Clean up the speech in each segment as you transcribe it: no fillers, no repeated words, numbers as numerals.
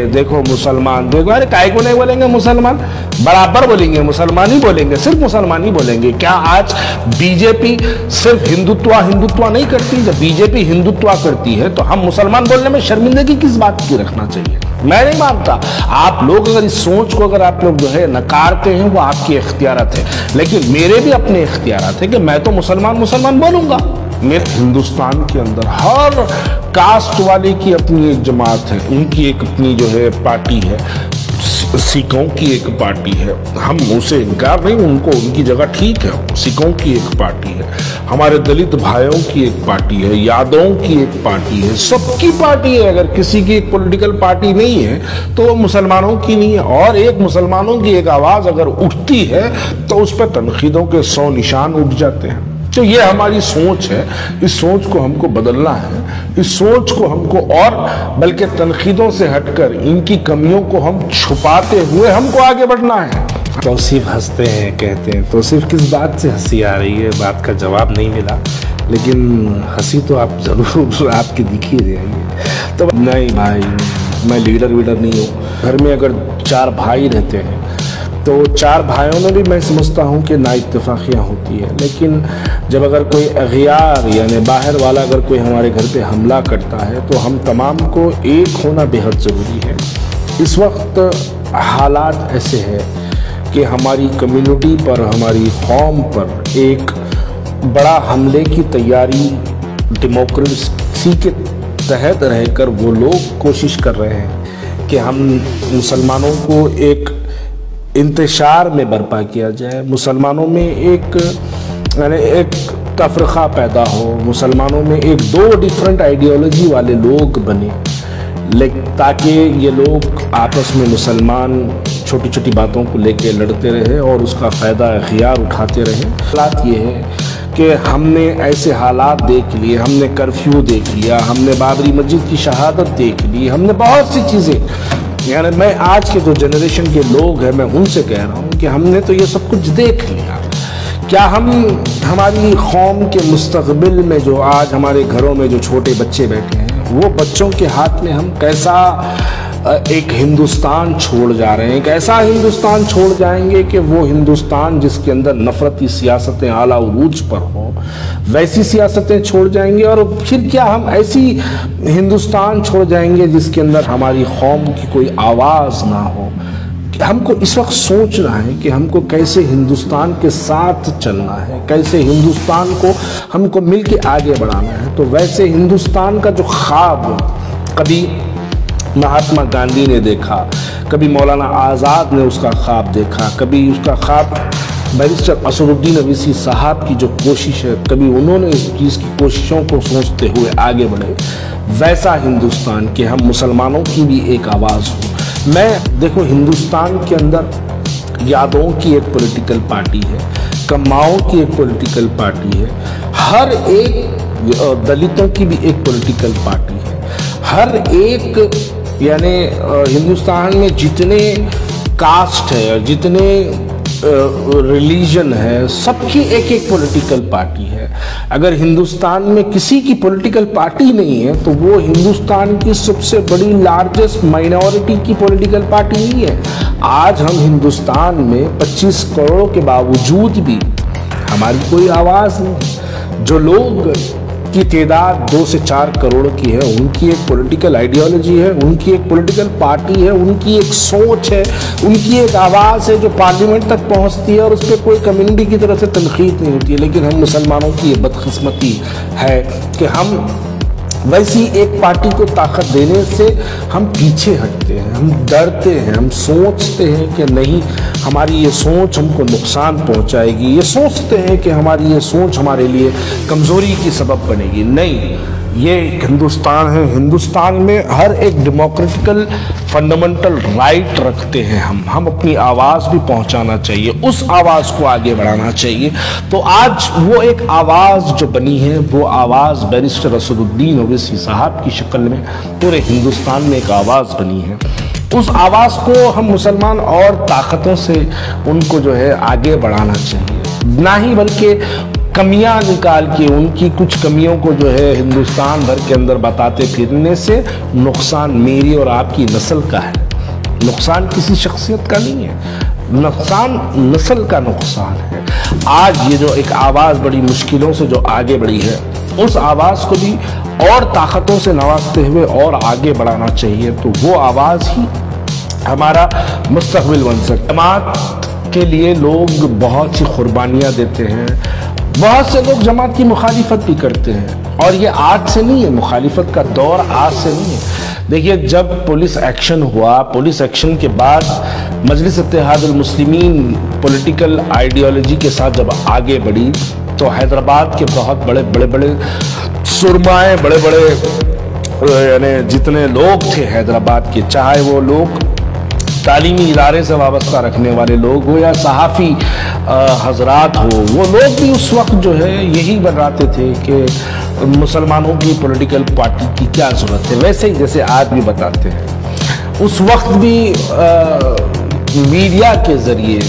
देखो मुसलमान, देखो अरे काय को नहीं बोलेंगे मुसलमान, बराबर बोलेंगे, मुसलमान ही बोलेंगे, सिर्फ मुसलमान ही बोलेंगे। क्या आज बीजेपी सिर्फ हिंदुत्व नहीं करती? जब बीजेपी हिंदुत्व करती है तो हम मुसलमान बोलने में शर्मिंदगी किस बात की रखना चाहिए? मैं नहीं मानता। आप लोग अगर इस सोच को अगर आप लोग जो है नकारते हैं वो आपकी इख्तियारत है, लेकिन मेरे भी अपने इख्तियारत है कि मैं तो मुसलमान बोलूंगा। मेरे हिंदुस्तान के अंदर हर कास्ट वाले की अपनी एक जमात है, उनकी एक अपनी जो है पार्टी है, सिखों की एक पार्टी है, हम उसे इनकार नहीं, उनको उनकी जगह ठीक है, सिखों की एक पार्टी है, हमारे दलित भाइयों की एक पार्टी है, यादवों की एक पार्टी है, सबकी पार्टी है। अगर किसी की एक पॉलिटिकल पार्टी नहीं है तो वो मुसलमानों की नहीं है। और एक मुसलमानों की एक आवाज अगर उठती है तो उस पर तनकीदों के 100 निशान उठ जाते हैं। तो ये हमारी सोच है, इस सोच को हमको बदलना है, इस सोच को हमको और बल्कि तनकीदों से हटकर इनकी कमियों को हम छुपाते हुए हमको आगे बढ़ना है। तौसीफ हंसते हैं, कहते हैं तौसीफ किस बात से हंसी आ रही है, बात का जवाब नहीं मिला, लेकिन हंसी तो आप जरूर आपकी दिखी रही है। तो नहीं भाई, मैं लीडर नहीं हूँ। घर में अगर 4 भाई रहते हैं तो 4 भाइयों में भी मैं समझता हूँ कि ना इत्तेफाकियाँ होती है, लेकिन जब अगर कोई अगियार यानी बाहर वाला अगर कोई हमारे घर पे हमला करता है तो हम तमाम को एक होना बेहद ज़रूरी है। इस वक्त हालात ऐसे हैं कि हमारी कम्युनिटी पर, हमारी कौम पर एक बड़ा हमले की तैयारी डेमोक्रेसी के तहत रहकर वो लोग कोशिश कर रहे हैं कि हम मुसलमानों को एक इंतशार में बर्पा किया जाए, मुसलमानों में एक तफरका पैदा हो, मुसलमानों में एक 2 डिफरेंट आइडियोलॉजी वाले लोग बने, ताकि ये लोग आपस में मुसलमान छोटी छोटी बातों को लेकर लड़ते रहे और उसका फ़ायदा अख्तियार उठाते रहे। हालात ये है कि हमने ऐसे हालात देख लिए, हमने कर्फ्यू देख लिया, हमने बाबरी मस्जिद की शहादत देख ली, हमने बहुत सी चीज़ें, यानी मैं आज के जो जनरेशन के लोग हैं मैं उनसे कह रहा हूँ कि हमने तो ये सब कुछ देख लिया। क्या हम हमारी कौम के मुस्तकबिल में जो आज हमारे घरों में जो छोटे बच्चे बैठे हैं वो बच्चों के हाथ में हम कैसा एक हिंदुस्तान छोड़ जा रहे हैं, कैसा हिंदुस्तान छोड़ जाएंगे कि वो हिंदुस्तान जिसके अंदर नफरती सियासतें आला उरूज पर हो वैसी सियासतें छोड़ जाएंगे, और फिर क्या हम ऐसी हिंदुस्तान छोड़ जाएंगे जिसके अंदर हमारी कौम की कोई आवाज़ ना हो। हमको इस वक्त सोचना है कि हमको कैसे हिंदुस्तान के साथ चलना है, कैसे हिंदुस्तान को हमको मिलके आगे बढ़ाना है। तो वैसे हिंदुस्तान का जो ख्वाब कभी महात्मा गांधी ने देखा, कभी मौलाना आज़ाद ने उसका ख्वाब देखा, कभी उसका ख्वाब बैरिस्टर असदुद्दीन अवैसी साहब की जो कोशिश है, कभी उन्होंने इस चीज़ की कोशिशों को सोचते हुए आगे बढ़े, वैसा हिंदुस्तान कि हम मुसलमानों की भी एक आवाज़ हो। मैं देखो हिंदुस्तान के अंदर यादवों की एक पॉलिटिकल पार्टी है, कम्माओं की एक पॉलिटिकल पार्टी है, हर एक दलितों की भी एक पॉलिटिकल पार्टी है, हर एक यानी हिंदुस्तान में जितने कास्ट है, जितने रिलीजन है, सबकी एक एक पॉलिटिकल पार्टी है। अगर हिंदुस्तान में किसी की पॉलिटिकल पार्टी नहीं है तो वो हिंदुस्तान की सबसे बड़ी लार्जेस्ट माइनॉरिटी की पॉलिटिकल पार्टी नहीं है। आज हम हिंदुस्तान में 25 करोड़ के बावजूद भी हमारी कोई आवाज़ नहीं। जो लोग की तादाद 2 से 4 करोड़ की है, उनकी एक पॉलिटिकल आइडियोलॉजी है, उनकी एक पॉलिटिकल पार्टी है, उनकी एक सोच है, उनकी एक आवाज़ है जो पार्लियामेंट तक पहुंचती है और उस पर कोई कम्युनिटी की तरफ से तनकीद नहीं होती है। लेकिन हम मुसलमानों की ये बदकिस्मती है कि हम वैसी एक पार्टी को ताकत देने से हम पीछे हटते हैं, हम डरते हैं, हम सोचते हैं कि नहीं हमारी ये सोच हमको नुकसान पहुंचाएगी, ये सोचते हैं कि हमारी ये सोच हमारे लिए कमज़ोरी की सबब बनेगी। नहीं, ये एक हिंदुस्तान है, हिंदुस्तान में हर एक डेमोक्रेटिकल फंडामेंटल राइट रखते हैं हम अपनी आवाज़ भी पहुंचाना चाहिए, उस आवाज़ को आगे बढ़ाना चाहिए। तो आज वो एक आवाज़ जो बनी है वो आवाज़ बैरिस्टर असदुद्दीन ओवैसी साहब की शक्ल में पूरे हिंदुस्तान में एक आवाज़ बनी है। उस आवाज़ को हम मुसलमान और ताकतों से उनको जो है आगे बढ़ाना चाहिए, ना ही बल्कि कमियां निकाल के उनकी कुछ कमियों को जो है हिंदुस्तान भर के अंदर बताते फिरने से नुकसान मेरी और आपकी नस्ल का है, नुकसान किसी शख्सियत का नहीं है, नुकसान नस्ल का नुकसान है। आज ये जो एक आवाज़ बड़ी मुश्किलों से जो आगे बढ़ी है, उस आवाज़ को भी और ताकतों से नवाजते हुए और आगे बढ़ाना चाहिए, तो वो आवाज़ ही हमारा मुस्तकबिल बन सकता है। जमात के लिए लोग बहुत सी कुर्बानियाँ देते हैं, बहुत से लोग जमात की मुखालिफत भी करते हैं, और ये आज से नहीं है, मुखालिफत का दौर आज से नहीं है। देखिए, जब पुलिस एक्शन हुआ, पुलिस एक्शन के बाद मजलिस इत्तेहादुल मुस्लिमीन पॉलिटिकल आइडियोलॉजी के साथ जब आगे बढ़ी, तो हैदराबाद के बहुत बड़े सुरमाए, यानी जितने लोग थे हैदराबाद के, चाहे वो लोग तालीमी इदारे से वाबस्ता रखने वाले लोग हो या सहाफ़ी हजरात हो, वो लोग भी उस वक्त जो है यही बताते थे कि मुसलमानों की पॉलिटिकल पार्टी की क्या ज़रूरत है। वैसे ही जैसे आज भी बताते हैं, उस वक्त भी मीडिया के ज़रिए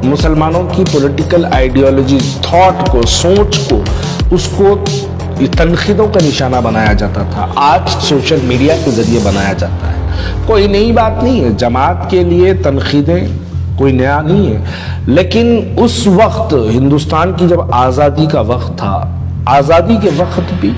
मुसलमानों की पॉलिटिकल आइडियोलॉजी, थॉट को, सोच को, उसको तनकीदों का निशाना बनाया जाता था। आज सोशल मीडिया के ज़रिए बनाया जाता है। कोई नई बात नहीं है, जमात के लिए तनकीदें कोई नया नहीं है, लेकिन उस वक्त हिंदुस्तान की जब आज़ादी का वक्त था, आज़ादी के वक्त भी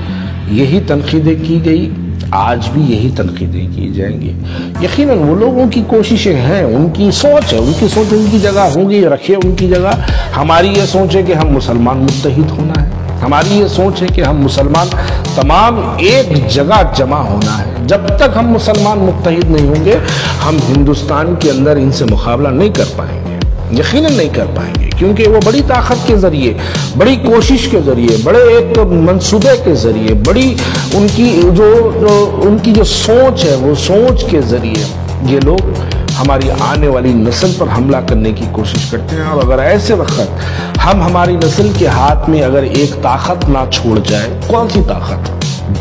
यही तनकीदें की गई, आज भी यही तनकीदें की जाएंगी। यकीनन वो लोगों की कोशिशें हैं, उनकी सोच है, उनकी सोच उनकी जगह होगी, रखे उनकी जगह। हमारी ये सोच है कि हम मुसलमान मुत्तहिद होना है, हमारी ये सोच है कि हम मुसलमान तमाम एक जगह जमा होना है। जब तक हम मुसलमान मुत्तहिद नहीं होंगे, हम हिंदुस्तान के अंदर इनसे मुकाबला नहीं कर पाएंगे, यकीनन नहीं कर पाएंगे, क्योंकि वो बड़ी ताकत के ज़रिए, बड़ी कोशिश के ज़रिए, बड़े एक मंसूबे के ज़रिए, बड़ी उनकी जो सोच है, वो सोच के ज़रिए ये लोग हमारी आने वाली नस्ल पर हमला करने की कोशिश करते हैं। और अगर ऐसे वक्त हम हमारी नस्ल के हाथ में अगर एक ताकत ना छोड़ जाए, कौन सी ताकत?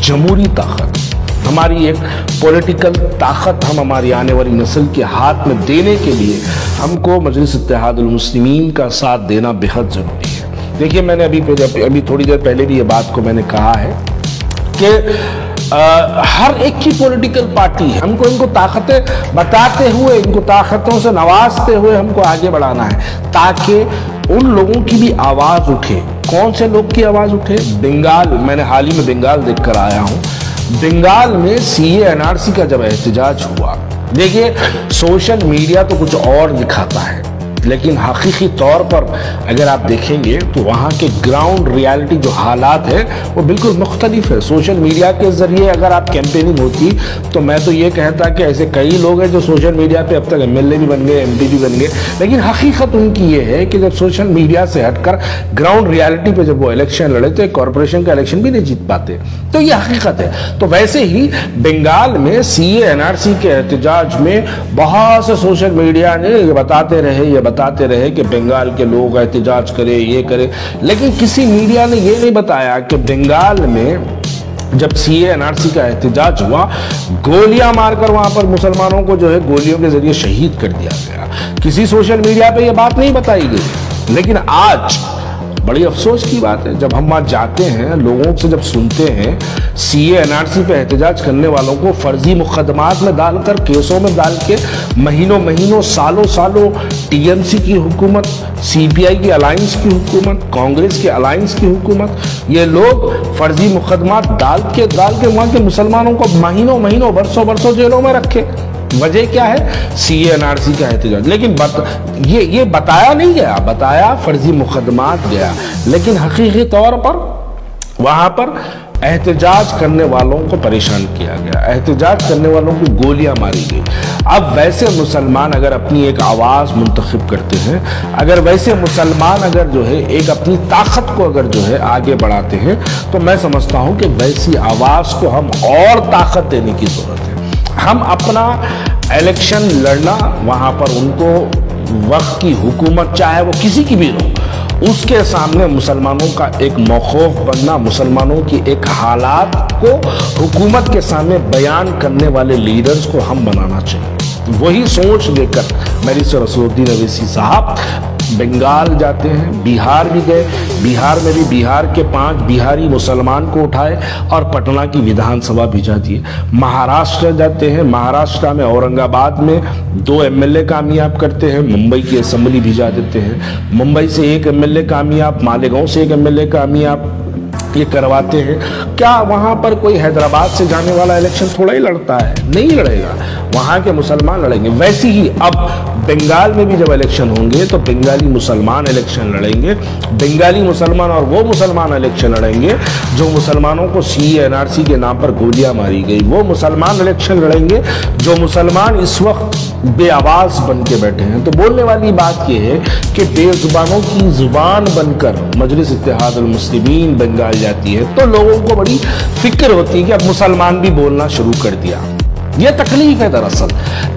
जमहूरी ताकत, हमारी एक पॉलिटिकल ताकत हम हमारी आने वाली नस्ल के हाथ में देने के लिए हमको मजलिस इत्तेहादुल मुस्लिमीन का साथ देना बेहद ज़रूरी है। देखिए, मैंने अभी थोड़ी देर पहले भी ये बात को मैंने कहा है कि हर एक की पॉलिटिकल पार्टी है, हमको इनको ताकतें बताते हुए, इनको ताकतों से नवाजते हुए हमको आगे बढ़ाना है, ताकि उन लोगों की भी आवाज़ उठे। कौन से लोग की आवाज़ उठे? बंगाल, मैंने हाल ही में बंगाल देख कर आया हूँ। बंगाल में CA NRC का जब एहतजाज हुआ, देखिए सोशल मीडिया तो कुछ और दिखाता है, लेकिन हकीकी तौर पर अगर आप देखेंगे तो वहाँ के ग्राउंड रियलिटी जो हालात है वो बिल्कुल मुख्तलिफ है। सोशल मीडिया के ज़रिए अगर आप कैंपेनिंग होती तो मैं तो ये कहता कि ऐसे कई लोग हैं जो सोशल मीडिया पे अब तक MLA भी बन गए, MP भी बन गए, लेकिन हकीकत उनकी ये है कि जब सोशल मीडिया से हटकर ग्राउंड रियलिटी पे जब वो इलेक्शन लड़े तो एक कॉरपोरेशन का इलेक्शन भी नहीं जीत पाते, तो ये हकीकत है। तो वैसे ही बंगाल में CA NRC के एहतजाज में बहुत से सोशल मीडिया ने ये बताते रहे कि बंगाल के लोग एहतजाज करें, ये करें, लेकिन किसी मीडिया ने ये नहीं बताया कि बंगाल में जब CA NRC का एहतजाज हुआ, गोलियां मारकर वहां पर मुसलमानों को जो है गोलियों के जरिए शहीद कर दिया गया। किसी सोशल मीडिया पे ये बात नहीं बताई गई, लेकिन आज बड़ी अफसोस की बात है, जब हम वहाँ जाते हैं, लोगों से जब सुनते हैं CA NRC पे एहतजाज करने वालों को फर्जी मुकदमात में डालकर, केसों में डाल के महीनों सालों TMC की हुकूमत, CPI की अलायंस की हुकूमत, कांग्रेस की अलायंस की हुकूमत, ये लोग फर्जी मुकदमात डाल के वहाँ के मुसलमानों को महीनों बरसों जेलों में रखे। वजह क्या है? CA NRC का एहतजाज। लेकिन ये बताया नहीं गया, बताया फर्जी मुकदमात गया, लेकिन हकीकी तौर पर वहां पर एहतजाज करने वालों को परेशान किया गया, एहतजाज करने वालों को गोलियां मारी गई। अब वैसे मुसलमान अगर अपनी एक आवाज़ मुंतखब करते हैं, अगर वैसे मुसलमान अगर जो है एक अपनी ताकत को अगर जो है आगे बढ़ाते हैं, तो मैं समझता हूं कि वैसी आवाज़ को हम और ताकत देने की ज़रूरत है। हम अपना इलेक्शन लड़ना, वहाँ पर उनको वक्त की हुकूमत चाहे वो किसी की भी हो, उसके सामने मुसलमानों का एक मौखूफ बनना, मुसलमानों की एक हालात को हुकूमत के सामने बयान करने वाले लीडर्स को हम बनाना चाहिए। वही सोच लेकर मेरी से रसूलुद्दीन अवैसी साहब बंगाल जाते हैं, बिहार भी गए, बिहार में भी बिहार के 5 बिहारी मुसलमान को उठाए और पटना की विधानसभा भिजा दिए। महाराष्ट्र जाते हैं, महाराष्ट्र में औरंगाबाद में 2 एमएलए कामयाब करते हैं, मुंबई की असेंबली भिजा देते हैं, मुंबई से 1 एमएलए कामयाब, मालेगांव से 1 एमएलए कामयाब, ये करवाते हैं। क्या वहां पर कोई हैदराबाद से जाने वाला इलेक्शन थोड़ा ही लड़ता है? नहीं लड़ेगा, वहां के मुसलमान लड़ेंगे। वैसे ही अब बंगाल में भी जब इलेक्शन होंगे तो बंगाली मुसलमान इलेक्शन लड़ेंगे, बंगाली मुसलमान, और वो मुसलमान इलेक्शन लड़ेंगे जो मुसलमानों को सीए एनआरसी के नाम पर गोलियां मारी गई, वो मुसलमान इलेक्शन लड़ेंगे जो मुसलमान इस वक्त बेआवाज बन के बैठे हैं। तो बोलने वाली बात यह है कि बेजुबानों की जुबान बनकर मजलिस इत्तेहाद अल मुस्लिमीन बंगाल जाती है तो लोगों को बड़ी फिक्र होती है कि अब मुसलमान भी बोलना शुरू कर दिया। ये तकलीफ है दरअसल,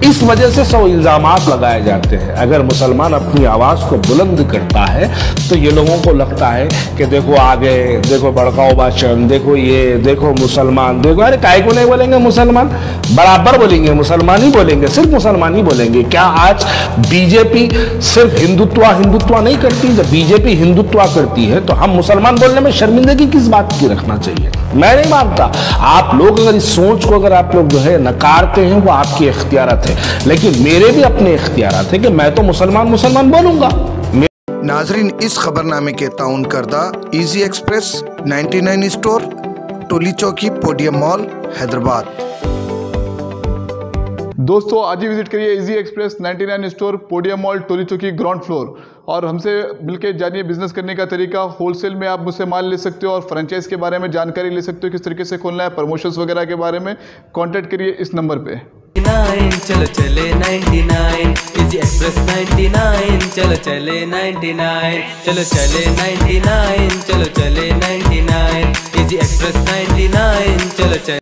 इस वजह से 100 इल्जामात लगाए जाते हैं। अगर मुसलमान अपनी आवाज को बुलंद करता है तो ये लोगों को लगता है कि देखो आगे, देखो भड़काऊ भाषण, देखो ये, देखो मुसलमान, देखो। अरे काहे को नहीं बोलेंगे मुसलमान? बराबर बोलेंगे, मुसलमान ही बोलेंगे, सिर्फ मुसलमान ही बोलेंगे। क्या आज बीजेपी सिर्फ हिंदुत्व नहीं करती? जब बीजेपी हिंदुत्व करती है तो हम मुसलमान बोलने में शर्मिंदगी किस बात की रखना चाहिए? मैं नहीं मानता। आप लोग अगर इस सोच को अगर आप लोग जो है नकारते हैं वो आपकी इख्तियारत है, लेकिन मेरे भी अपने इख्तियारत है कि मैं तो मुसलमान बोलूंगा। नाजरीन, इस खबरनामे के ताउन करदा इजी एक्सप्रेस 99 स्टोर, टोली चौकी, पोडियम मॉल, हैदराबाद। दोस्तों आज ही विजिट करिए easy express 99 store, podium mall, Toli Chowki, ground floor, और हमसे मिलकर जानिए बिजनेस करने का तरीका। होलसेल में आप मुझसे माल ले सकते हो और फ्रेंचाइज के बारे में जानकारी ले सकते हो, किस तरीके से खोलना है, प्रमोशंस वगैरह के बारे में। कांटेक्ट करिए इस नंबर पे। चलो चले 99 इजी एक्सप्रेस 99, चलो चले 99, चलो चले 99, चलो चले 99 इजी एक्सप्रेस 99, चलो चले।